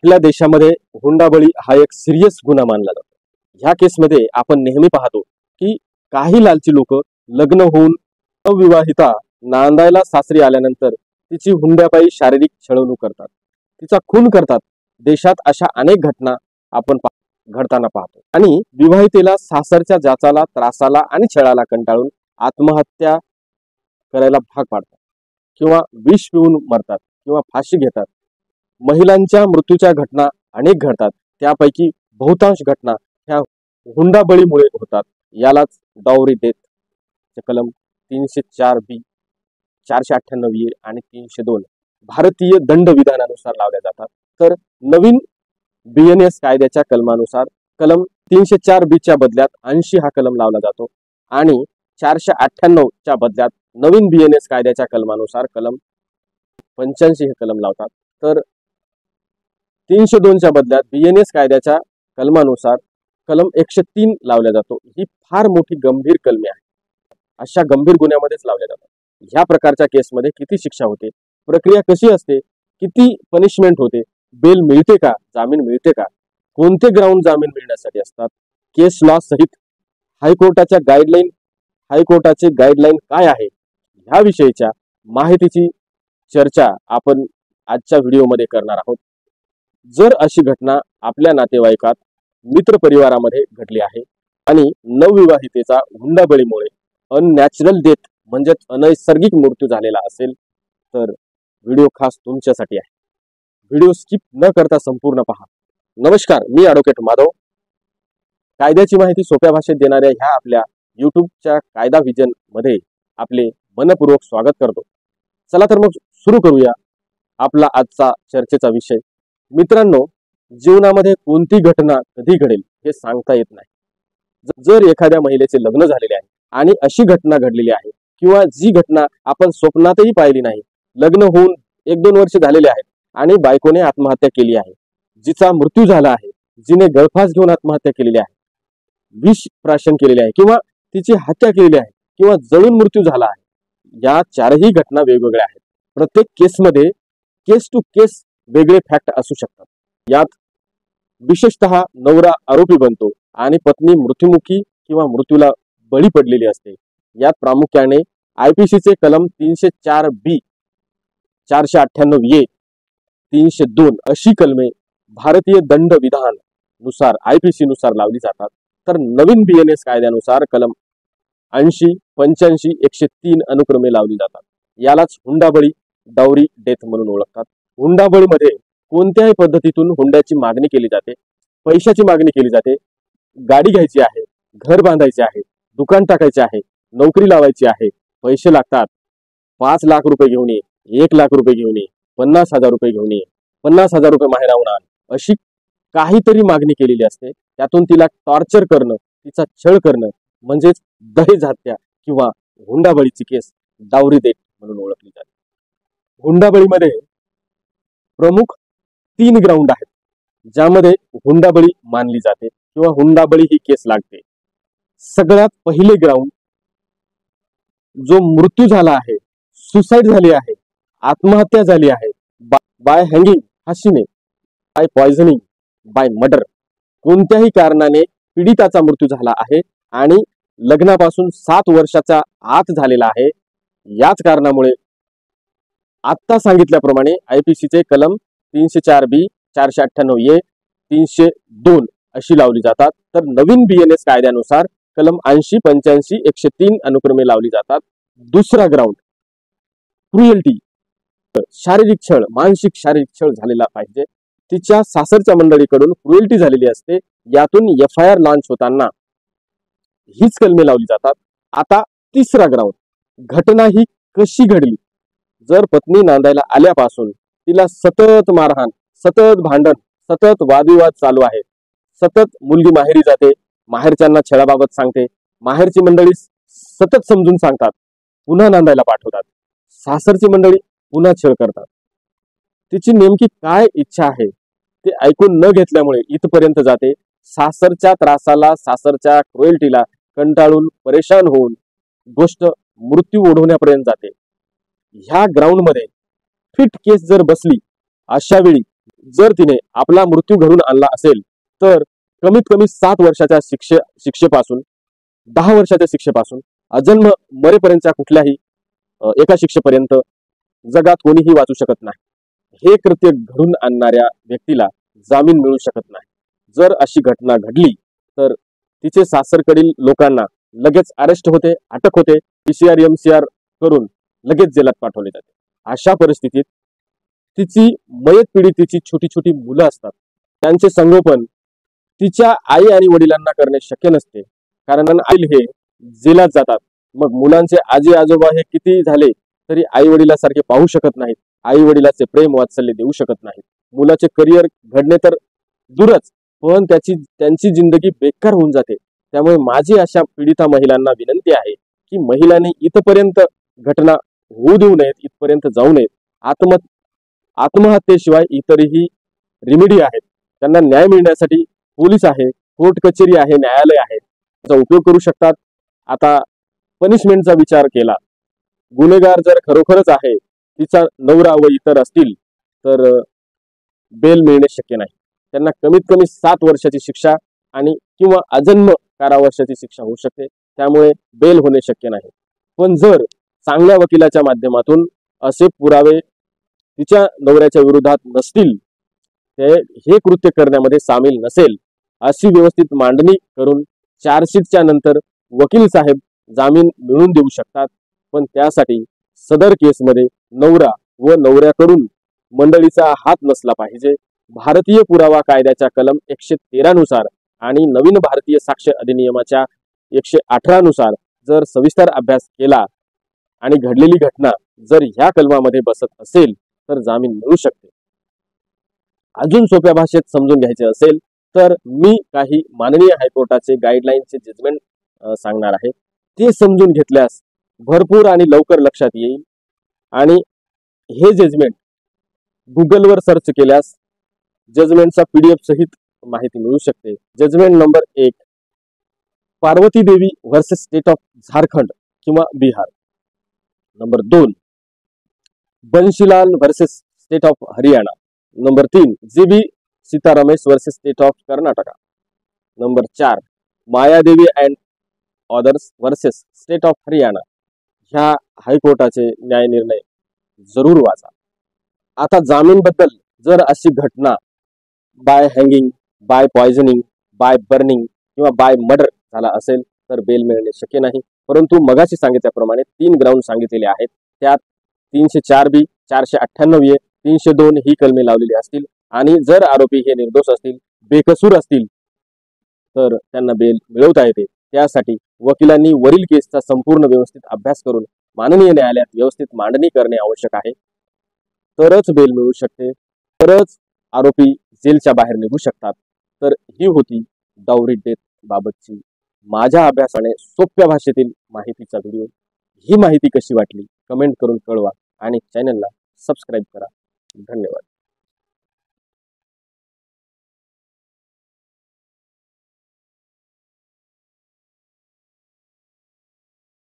आपल्या देशामध्ये हुंडाबळी हा एक सिरियस गुन्हा मानला जातो। ह्या केसमध्ये आपण नेहमी पाहतो की काही लालची लोक लग्न होऊन अविवाहिता नांदायला सासरी आल्यानंतर तिची हुंड्यापायी शारीरिक छळवणूक करतात, तिचा खून करतात। देशात अशा अनेक घटना आपण घडताना पाहतो आणि विवाहितेला सासरच्या जाचाला, त्रासाला आणि छळाला कंटाळून आत्महत्या करायला भाग पाडतात किंवा विष पिऊन मरतात किंवा फाशी घेतात। महिलांच्या मृत्यूच्या घटना अनेक घडतात, त्यापैकी बहुतांश घटना ह्या हुंडाबळीमुळे होतात। यालाच डाउरी डेथ चे कलम 304B, 498A आणि 302 भारतीय दंड विधानानुसार लावल्या जातात। तर नवीन BNS कायद्याच्या कलमानुसार कलम 304B च्या बदल्यात 80 हा कलम लावला जातो आणि 498 च्या बदल्यात नवीन BNS कायद्याच्या कलमानुसार कलम 85 हे कलम लावतात। तर 302 च्या बदल्यात BNS कायद्याच्या कलमानुसार कलम 103 लावला जातो। ही फार मोठी गंभीर कलमे आहे, अशा गंभीर गुन्ह्यामध्येच लावल्या जातात। ह्या प्रकारच्या केसमध्ये किती शिक्षा होते, प्रक्रिया कशी असते, किती पनिशमेंट होते, बेल मिळते का, जामीन मिळते का, कोणते ग्राउंड जामीन मिळण्यासाठी असतात, केस लॉ सहित हायकोर्टाचे गाईडलाईन काय आहे, ह्या विषयीच्या माहितीची चर्चा आपण आजच्या व्हिडिओमध्ये करणार आहोत। जर अशी घटना आपल्या नातेवाईकात, मित्र परिवारामध्ये घडली आहे आणि नवविवाहितेचा हुंडाबळीमुळे अननॅचरल डेथ म्हणजे अनैसर्गिक मृत्यू झालेला असेल तर व्हिडिओ खास तुमच्यासाठी आहे। व्हिडिओ स्किप न करता संपूर्ण पहा। नमस्कार, मी ॲडव्होकेट माधव। कायद्याची माहिती सोप्या भाषेत देणाऱ्या ह्या आपल्या यूट्यूबच्या कायदा व्हिजन मध्ये आपले मनपूर्वक स्वागत करतो। चला तर मग सुरू करूया आपला आजचा चर्चेचा विषय। मित्रांनो, जीवनामध्ये कोणती घटना कधी घडेल हे सांगता येत नाही। जर एखाद्या महिलेचे लग्न झालेले आहे आणि अशी घटना घडलेली आहे किंवा जी घटना आपण स्वप्नातही पाहिली नाही, लग्न होऊन 1-2 वर्ष झालेले आहेत आणि बायकोने आत्महत्या केली आहे, जिचा मृत्यू झाला आहे, जिने गळफास घेऊन आत्महत्या केलेली आहे, विष प्राशन केलेले आहे किंवा तिची हत्या केलेली आहे किंवा जळून मृत्यू झाला आहे, या चारही घटना वेगवेगळ्या आहेत। प्रत्येक केसमध्ये केस टू केस वेगळे फॅक्ट असू शकतात। यात विशेषतः नवरा आरोपी बनतो आणि पत्नी मृत्युमुखी किंवा मृत्यूला बळी पडलेली असते। यात प्रामुख्याने IPC चे कलम 304B, 498A, 302 अशी कलमे भारतीय दंड विधान नुसार IPC नुसार लावली जातात। तर नवीन BNS कायद्यानुसार कलम 80, 85, 103 अनुक्रमे लावली जातात। यालाच हुंडाबळी, डाउरी डेथ म्हणून ओळखतात। हुंडाबळीमध्ये कोणत्याही पद्धतीतून हुंड्याची मागणी केली जाते, पैशाची मागणी केली जाते, गाडी घ्यायची आहे, घर बांधायचे आहे, दुकान टाकायचे आहे, नोकरी लावायची आहे, पैसे लागतात, 5 लाख रुपये घेऊन ये, 1 लाख रुपये घेऊन ये, 50,000 रुपये घेऊन ये, 50,000 रुपये माहेराहून आण, अशी काहीतरी मागणी केलेली असते। त्यातून तिला टॉर्चर करणं, तिचा छळ करणं म्हणजेच दहेज हत्या किंवा हुंडाबळीची केस डाउरी डेथ म्हणून ओळखली जाते। हुंडाबळीमध्ये प्रमुख 3 ग्राउंड आहेत ज्यामध्ये हुंडाबळी मानली जाते किंवा हुंडाबळी ही केस लागते। सगळ्यात पहिले ग्राउंड, जो मृत्यू झाला आहे, सुसाईड झाली आहे, आत्महत्या झाली आहे, बाय हँगिंग, फाशीने, बाय पॉइझनिंग, बाय मर्डर, कोणत्याही कारणाने पीडिताचा मृत्यू झाला आहे आणि लग्नापासून 7 वर्षाचा आत झालेला आहे। याच कारणामुळे आता सांगितल्याप्रमाणे IPC चे कलम 304B, 498A, 302 अशी लावली जातात। तर नवीन BNS कायद्यानुसार कलम 80, 85, 103 अनुक्रमे लावली जातात। दुसरा ग्राउंड, क्रुएल्टी, शारीरिक छळ, मानसिक शारीरिक छळ झालेला पाहिजे, तिच्या सासरच्या मंडळीकडून क्रुएल्टी झालेली असते, यातून FIR लॉन्च होताना हीच कलमे लावली जातात। आता तिसरा ग्राउंड, घटना ही कशी घडली, जर पत्नी नांदायला आल्यापासून तिला सतत मारहाण, सतत भांडण, सतत वादविवाद चालू आहे, सतत मुलगी माहेरी जाते, माहेरच्यांना छळाबाबत सांगते, माहेरची मंडळी सतत समजून सांगतात, पुन्हा नांदायला पाठवतात, सासरची मंडळी पुन्हा छळ करतात, तिची नेमकी काय इच्छा आहे ते ऐकून न घेतल्यामुळे इथपर्यंत जाते, सासरच्या त्रासाला, सासरच्या क्रुएल्टीला कंटाळून परेशान होऊन गोष्ट मृत्यू ओढवण्यापर्यंत जाते। ह्या ग्राउंड मध्ये फिट केस जर बसली, अशा वेळी जर तिने आपला मृत्यू घडून आणला असेल तर कमीत कमी 7 वर्षाच्या शिक्षेपासून 10 वर्षाच्या शिक्षेपासून अजन्म मरेपर्यंतच्या कुठल्याही एका शिक्षेपर्यंत जगात कोणीही वाचू शकत नाही. हे कृत्य घडून आणणाऱ्या व्यक्तीला जामीन मिळू शकत नाही. जर अशी घटना घडली तर तिचे सासरकडील लोकांना लगेच अरेस्ट होते, अटक होते, PCR MCR करून लगेच जेलात पाठवले जाते. अशा परिस्थितीत तिची मयत पिढी तिची छोटी छोटी मुलं असतात, त्यांचे संगोपन तिच्या आई आणि वडिलांना करणे शक्य नसते. कारण आई हे जेलात जातात. मग मुलांचे आजी आजोबा हे किती झाले तरी आई वडिलासारखे पाहू शकत नाहीत, आई वडिलाचे प्रेम वात्सल्य देऊ शकत नाहीत. मुलाचे करिअर घडणे तर दूरच, पण त्यांची जिंदगी बेकार होऊन जाते. त्यामुळे माझी अशा पीडिता महिलांना विनंती आहे की महिलांनी इथपर्यंत घटना होऊ देऊ नयेत, इथपर्यंत जाऊ नयेत. आत्महत्येशिवाय इतरही रिमेडी आहेत. त्यांना न्याय मिळण्यासाठी पोलीस आहे, कोर्ट कचेरी आहे, न्यायालय आहे, त्याचा उपयोग करू शकतात. आता पनिशमेंटचा विचार केला, गुन्हेगार जर खरोखरच आहे, तिचा नवरा व इतर असतील तर बेल मिळणे शक्य नाही. त्यांना कमीत कमी 7 वर्षाची शिक्षा आणि किंवा अजन्म कारावासाची शिक्षा होऊ शकते. त्यामुळे बेल होणे शक्य नाही. पण जर चांगल्या वकिलाच्या माध्यमातून असे पुरावे तिच्या नवऱ्याच्या विरोधात नसतील, ते हे कृत्य करण्यामध्ये सामील नसेल, अशी व्यवस्थित मांडणी करून चार्जशीटच्या नंतर वकील साहेब जामीन मिळवून देऊ शकतात. पण त्यासाठी सदर केसमध्ये नवरा व नवऱ्याकडून मंडळीचा हात नसला पाहिजे. भारतीय पुरावा कायद्याच्या कलम 113 नुसार आणि नवीन भारतीय साक्ष अधिनियमाच्या 118 नुसार जर सविस्तर अभ्यास केला आणि घडलेली घटना जर ह्या कलमामध्ये बसत असेल तर जामीन मिळू शकते. अजून सोप्या भाषेत समजून घ्यायचे असेल तर मी काही माननीय हायकोर्टाचे गाईडलाईनचे जजमेंट सांगणार आहे. ते समजून घेतल्यास भरपूर आणि लवकर लक्षात येईल. आणि हे जजमेंट गुगलवर सर्च केल्यास जजमेंटचा PDF सहित माहिती मिळू शकते. जजमेंट नंबर 1, पार्वती देवी वर्सेस स्टेट ऑफ झारखंड किंवा Bihar. Number 2, Bansilal versus state of Haryana. Number 3, GB Sitaramesh versus state of Karnataka. Number 4, Mayadevi and others versus state of Haryana. ह्या हायकोर्टाचे न्याय निर्णय जरूर वाचा. आता जामीन बद्दल जर अशी घटना by hanging, by poisoning, by burning किंवा बाय मर्डर झाला असेल तर बेल मिळणे शक्य नाही. परंतु मगाशी सांगितल्याप्रमाणे 3 ग्राउंड सांगितलेले आहेत. त्यात 304B, 498A, 302 ही कलमे लावलेली असतील आणि जर आरोपी हे निर्दोष असतील, बेकसूर असतील तर त्यांना बेल मिळवता येते. त्यासाठी वकिलांनी वरील केसचा संपूर्ण व्यवस्थित अभ्यास करून माननीय न्यायालयात व्यवस्थित मांडणी करणे आवश्यक आहे. तरच बेल मिळू शकते, तरच आरोपी जेलच्या बाहेर निघू शकतात. तर ही होती डाउरी डेथ बाबतची माझ्या अभ्यासाने सोप्या भाषेतील माहितीचा व्हिडिओ. ही माहिती कशी वाटली कमेंट करून कळवा आणि चॅनलला सबस्क्राईब करा. धन्यवाद.